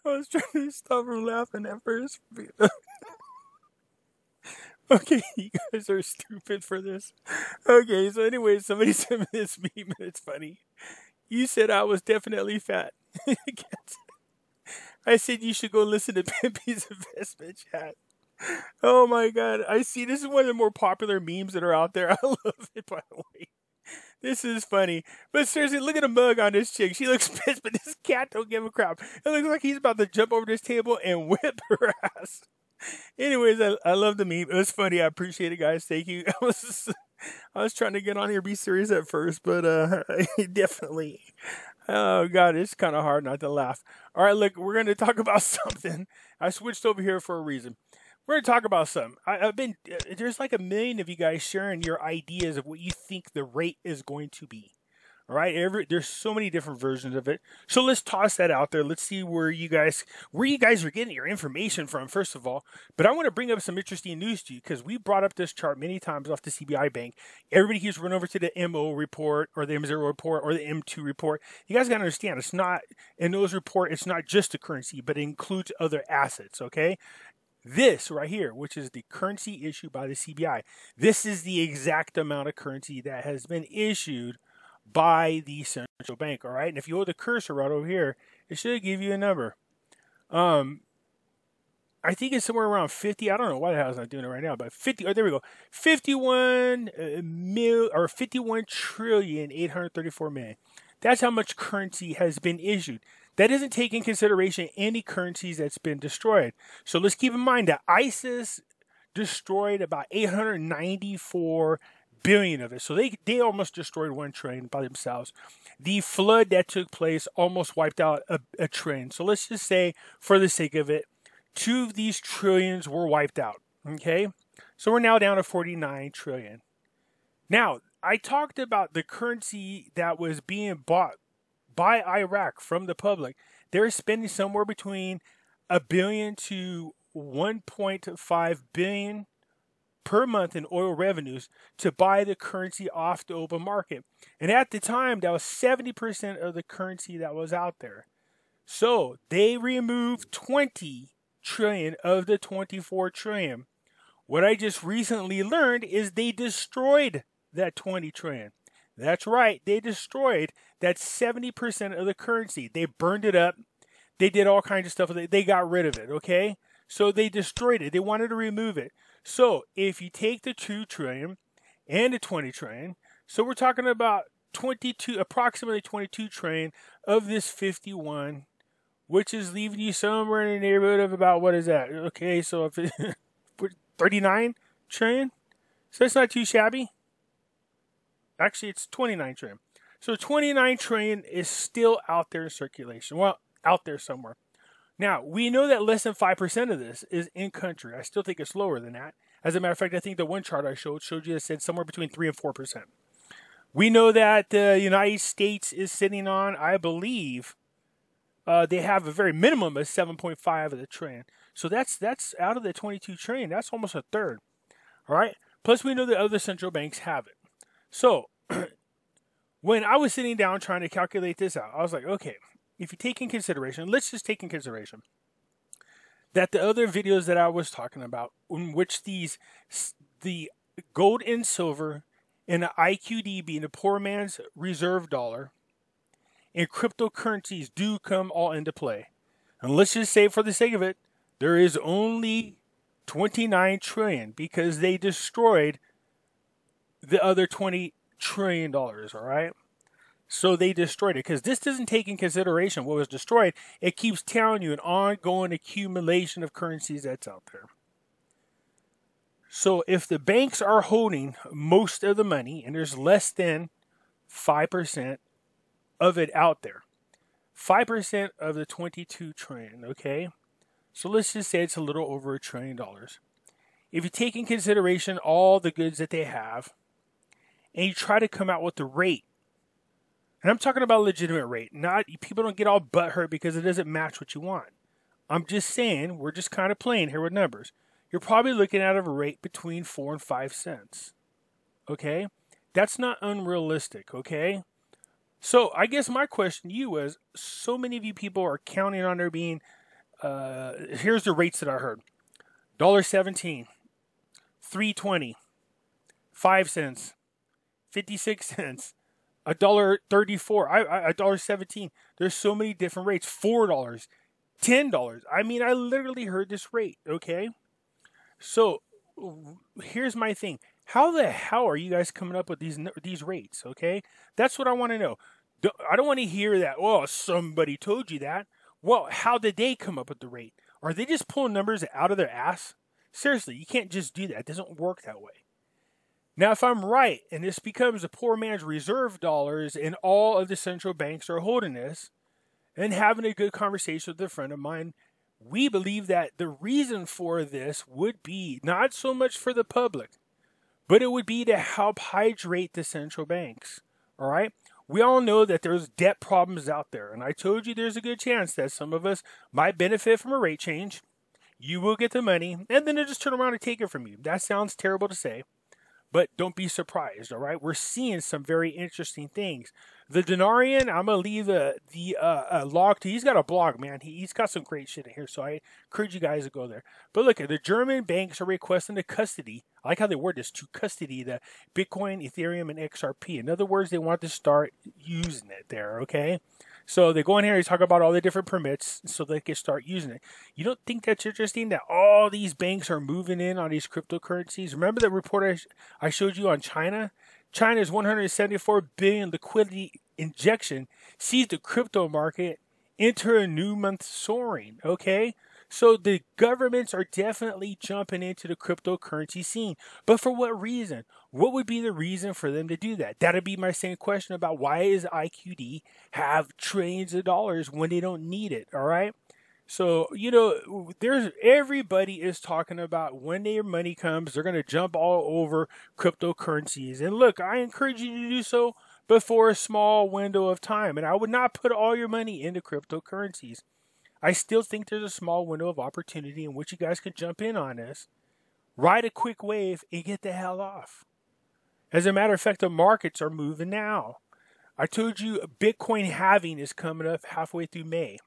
I was trying to stop from laughing at first. Okay, you guys are stupid for this. Okay, so anyway, somebody sent me this meme and it's funny. You said I was definitely fat. I said you should go listen to Pimpy's investment chat. Oh my god, I see this is one of the more popular memes that are out there. I love it, by the way. This is funny. But seriously, look at the mug on this chick. She looks pissed, but this cat don't give a crap. It looks like he's about to jump over this table and whip her ass. Anyways, I love the meme. It was funny. I appreciate it, guys. Thank you. I was trying to get on here, be serious at first, but definitely. Oh god, it's kind of hard not to laugh. All right, look, we're going to talk about something. I switched over here for a reason. We're going to talk about something. I've been there's like a million of you guys sharing your ideas of what you think the rate is going to be. All right, there's so many different versions of it. So let's toss that out there. Let's see where you guys are getting your information from, first of all. But I want to bring up some interesting news to you because we brought up this chart many times off the CBI Bank. Everybody keeps running over to the MO report or the M0 report or the M2 report. You guys got to understand, it's not in those report. It's not just the currency, but it includes other assets. Okay. This right here, which is the currency issued by the CBI, this is the exact amount of currency that has been issued by the central bank. All right. And if you hold the cursor right over here, it should give you a number. I think it's somewhere around 50. I don't know why the hell it's not doing it right now, but 50. Oh, there we go. 51 mil or 51 trillion 834 million. That's how much currency has been issued. That doesn't take in consideration any currencies that's been destroyed. So let's keep in mind that ISIS destroyed about 894 billion of it. So they almost destroyed 1 trillion by themselves. The flood that took place almost wiped out a trillion. So let's just say, for the sake of it, 2 of these trillions were wiped out. Okay? So we're now down to 49 trillion. Now, I talked about the currency that was being bought by Iraq from the public. They're spending somewhere between $1 billion to 1.5 billion per month in oil revenues to buy the currency off the open market. And at the time, that was 70% of the currency that was out there. So they removed 20 trillion of the 24 trillion. What I just recently learned is they destroyed that 20 trillion. That's right, they destroyed that 70% of the currency. They burned it up. They did all kinds of stuff with it. They got rid of it, okay? So they destroyed it. They wanted to remove it. So if you take the 2 trillion and the 20 trillion, so we're talking about approximately 22 trillion of this 51, which is leaving you somewhere in the neighborhood of about, what is that? Okay, so if it, 39 trillion? So it's not too shabby. Actually, it's 29 trillion. So 29 trillion is still out there in circulation. Well, out there somewhere. Now, we know that less than 5% of this is in country. I still think it's lower than that. As a matter of fact, I think the one chart I showed you that said somewhere between 3 and 4%. We know that the United States is sitting on, I believe, they have a very minimum of 7.5 of the trillion. So that's out of the 22 trillion. That's almost a third. All right. Plus, we know that other central banks have it. So when I was sitting down trying to calculate this out, I was like, okay, if you take in consideration, let's just take in consideration that the other videos that I was talking about, in which the gold and silver and the IQD being the poor man's reserve dollar and cryptocurrencies do come all into play. And let's just say, for the sake of it, there is only 29 trillion because they destroyed the other 20 trillion dollars, all right? So they destroyed it because this doesn't take in consideration what was destroyed. It keeps telling you an ongoing accumulation of currencies that's out there. So if the banks are holding most of the money and there's less than 5% of it out there, 5% of the 22 trillion, okay? So let's just say it's a little over $1 trillion. If you take in consideration all the goods that they have, and you try to come out with the rate, and I'm talking about a legitimate rate, not people don't get all butthurt because it doesn't match what you want. I'm just saying, we're just kind of playing here with numbers. You're probably looking at a rate between 4 and 5 cents. Okay? That's not unrealistic, okay? So I guess my question to you was, so many of you people are counting on there being, here's the rates that I heard: $1.17, 3.20, 5 cents, 56 cents, $1.34, $1.17. There's so many different rates. $4, $10. I mean, I literally heard this rate. Okay, so here's my thing. How the hell are you guys coming up with these rates? Okay, that's what I want to know. I don't want to hear that. Well, somebody told you that. Well, how did they come up with the rate? Are they just pulling numbers out of their ass? Seriously, you can't just do that. It doesn't work that way. Now, if I'm right, and this becomes a poor man's reserve dollars, and all of the central banks are holding this, and having a good conversation with a friend of mine, we believe that the reason for this would be not so much for the public, but it would be to help hydrate the central banks. All right? We all know that there's debt problems out there, and I told you there's a good chance that some of us might benefit from a rate change. You will get the money, and then they'll just turn around and take it from you. That sounds terrible to say, but don't be surprised, all right? We're seeing some very interesting things. The Denarian, I'm going to leave the log to. He's got a blog, man. He's got some great shit in here, so I encourage you guys to go there. But look, the German banks are requesting the custody. I like how they word this, to custody the Bitcoin, Ethereum, and XRP. In other words, they want to start using it there, okay? So they go in here and talk about all the different permits so they can start using it. You don't think that's interesting that all these banks are moving in on these cryptocurrencies? Remember the report I showed you on China? China's 174 billion liquidity injection sees the crypto market enter a new month soaring, okay? So the governments are definitely jumping into the cryptocurrency scene. But for what reason? What would be the reason for them to do that? That'd be my same question about why is IQD have trillions of dollars when they don't need it, all right? So, there's everybody is talking about when their money comes, they're going to jump all over cryptocurrencies. And look, I encourage you to do so, but for a small window of time. And I would not put all your money into cryptocurrencies. I still think there's a small window of opportunity in which you guys could jump in on this, ride a quick wave, and get the hell off. As a matter of fact, the markets are moving now. I told you Bitcoin halving is coming up halfway through May.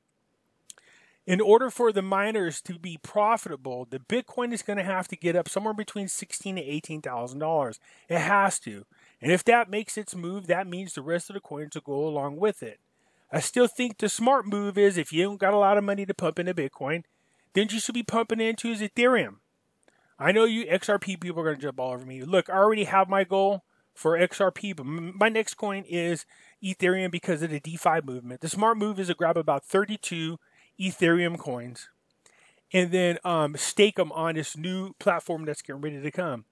In order for the miners to be profitable, the Bitcoin is going to have to get up somewhere between $16,000 to $18,000. It has to. And if that makes its move, that means the rest of the coins will go along with it. I still think the smart move is, if you don't got a lot of money to pump into Bitcoin, then you should be pumping into Ethereum. I know you XRP people are going to jump all over me. Look, I already have my goal for XRP, but my next coin is Ethereum because of the DeFi movement. The smart move is to grab about 32 Ethereum coins and then stake them on this new platform that's getting ready to come.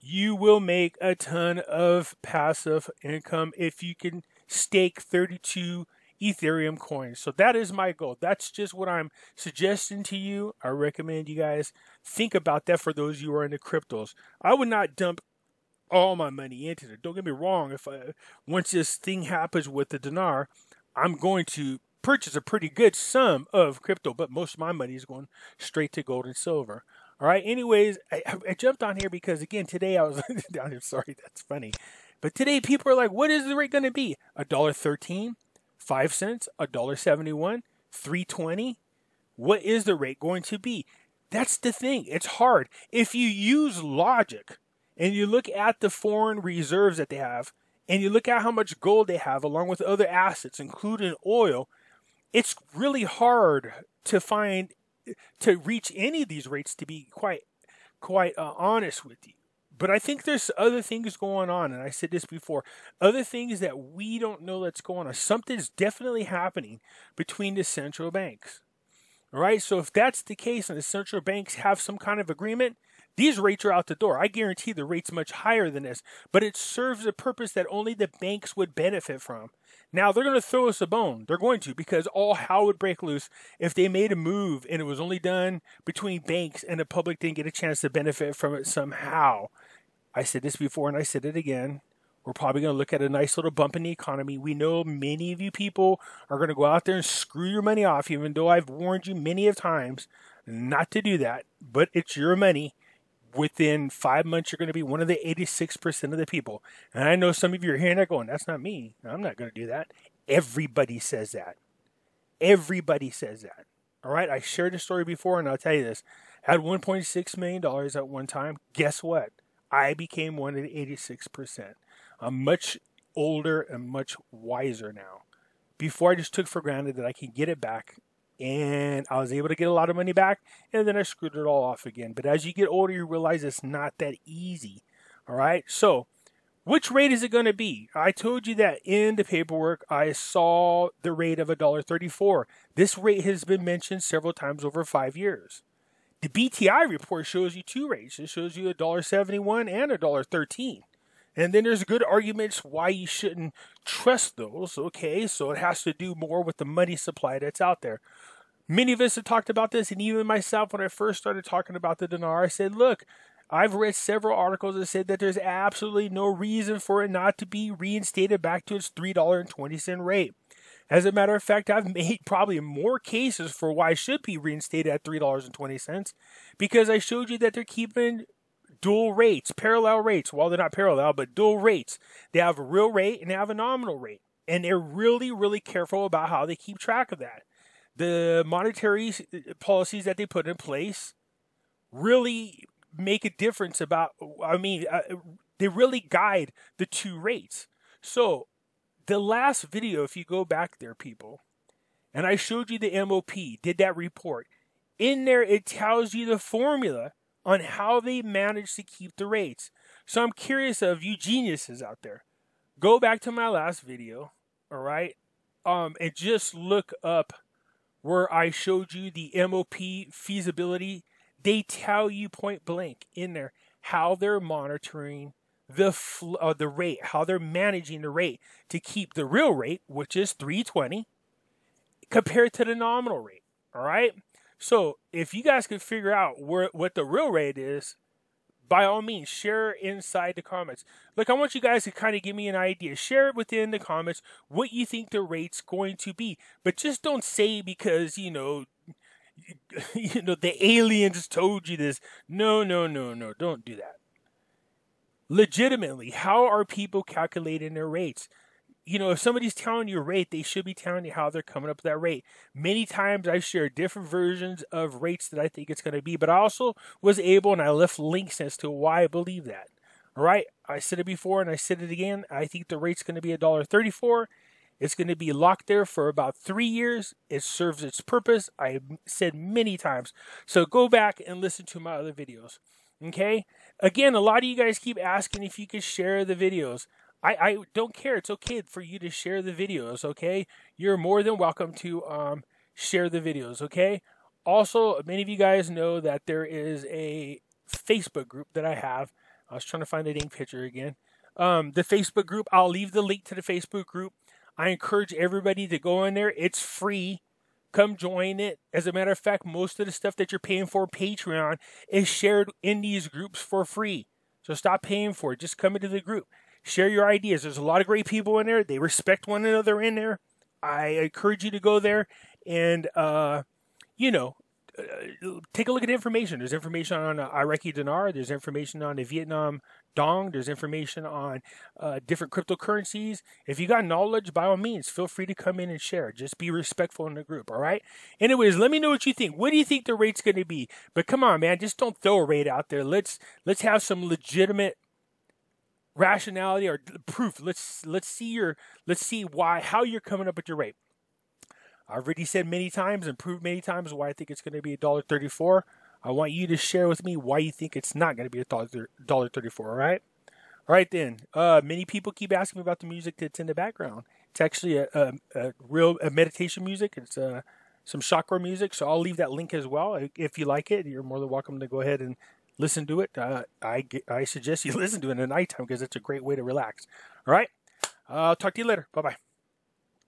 You will make a ton of passive income if you can stake 32 Ethereum coins. So that is my goal. That's just what I'm suggesting to you. I recommend you guys think about that for those of you who are into cryptos. I would not dump all my money into it. Don't get me wrong. Once this thing happens with the dinar, I'm going to purchase a pretty good sum of crypto, but most of my money is going straight to gold and silver. All right. Anyways, I jumped on here because, again, today I was down here. Sorry, that's funny. But today people are like, what is the rate going to be? $1.13, 5 cents, $1.71, 3.20. What is the rate going to be? That's the thing. It's hard. If you use logic and you look at the foreign reserves that they have, and you look at how much gold they have along with other assets, including oil, it's really hard to reach any of these rates, to be quite honest with you. But I think there's other things going on, and I said this before, other things that we don't know that's going on. Something's definitely happening between the central banks. All right, so if that's the case and the central banks have some kind of agreement, these rates are out the door. I guarantee the rate's much higher than this, but it serves a purpose that only the banks would benefit from. Now, they're going to throw us a bone. They're going to, because all hell would break loose if they made a move and it was only done between banks and the public didn't get a chance to benefit from it somehow. I said this before and I said it again. We're probably going to look at a nice little bump in the economy. We know many of you people are going to go out there and screw your money off, even though I've warned you many of times not to do that. But it's your money. within 5 months, you're going to be one of the 86% of the people. And I know some of you are hearing that going, that's not me. I'm not going to do that. Everybody says that. Everybody says that. All right. I shared the story before, and I'll tell you this. I had $1.6 million at one time. Guess what? I became one of the 86%. I'm much older and much wiser now. Before, I just took for granted that I could get it back, and I was able to get a lot of money back, and then I screwed it all off again. But as you get older, you realize it's not that easy. All right. So which rate is it going to be? I told you that in the paperwork. I saw the rate of $1.34. This rate has been mentioned several times over 5 years. The BTI report shows you two rates. It shows you $1.71 and $1.13. And then there's good arguments why you shouldn't trust those. Okay, so it has to do more with the money supply that's out there. Many of us have talked about this, and even myself, when I first started talking about the dinar, I said, look, I've read several articles that said that there's absolutely no reason for it not to be reinstated back to its $3.20 rate. As a matter of fact, I've made probably more cases for why it should be reinstated at $3.20, because I showed you that they're keeping dual rates, parallel rates. Well, they're not parallel, but dual rates. They have a real rate and they have a nominal rate. And they're really, really careful about how they keep track of that. The monetary policies that they put in place really make a difference about, they really guide the two rates. So the last video, if you go back there, people, and I showed you the MOP, did that report. In there, it tells you the formula on how they manage to keep the rates. So I'm curious of you geniuses out there. Go back to my last video, all right? And just look up where I showed you the MOP feasibility. They tell you point blank in there how they're monitoring the rate, how they're managing the rate to keep the real rate, which is $3.20, compared to the nominal rate. All right. So if you guys can figure out what the real rate is, by all means, share inside the comments. Look, I want you guys to kind of give me an idea. Share it within the comments what you think the rate's going to be. But just don't say because, the aliens told you this. No. Don't do that. Legitimately, how are people calculating their rates? If somebody's telling you a rate, they should be telling you how they're coming up with that rate. Many times I share different versions of rates that I think it's going to be, but I also was able, and I left links as to why I believe that. All right. I said it before and I said it again. I think the rate's going to be $1.34. It's going to be locked there for about 3 years. It serves its purpose. I said many times. So go back and listen to my other videos. Okay. Again, a lot of you guys keep asking if you could share the videos. I don't care. It's okay for you to share the videos, okay? You're more than welcome to share the videos, okay? Also, many of you guys know that there is a Facebook group that I have. I was trying to find the dang picture again. The Facebook group, I'll leave the link to the Facebook group. I encourage everybody to go in there. It's free. Come join it. As a matter of fact, most of the stuff that you're paying for Patreon is shared in these groups for free. So stop paying for it. Just come into the group. Share your ideas. There's a lot of great people in there. They respect one another in there. I encourage you to go there and, take a look at the information. There's information on Iraqi dinar. There's information on the Vietnam dong. There's information on different cryptocurrencies. If you got knowledge, by all means, feel free to come in and share. Just be respectful in the group, all right? Anyways, let me know what you think. What do you think the rate's going to be? But come on, man, just don't throw a rate out there. Let's have some legitimate rationality or proof. Let's see how you're coming up with your rate. I've already said many times and proved many times why I think it's going to be $1.34. I want you to share with me why you think it's not going to be $1.34. All right. All right then. Many people keep asking me about the music that's in the background. It's actually a real meditation music. It's some chakra music. So I'll leave that link as well. If you like it, you're more than welcome to go ahead and listen to it. I suggest you listen to it at nighttime because it's a great way to relax. All right. I'll talk to you later. Bye-bye.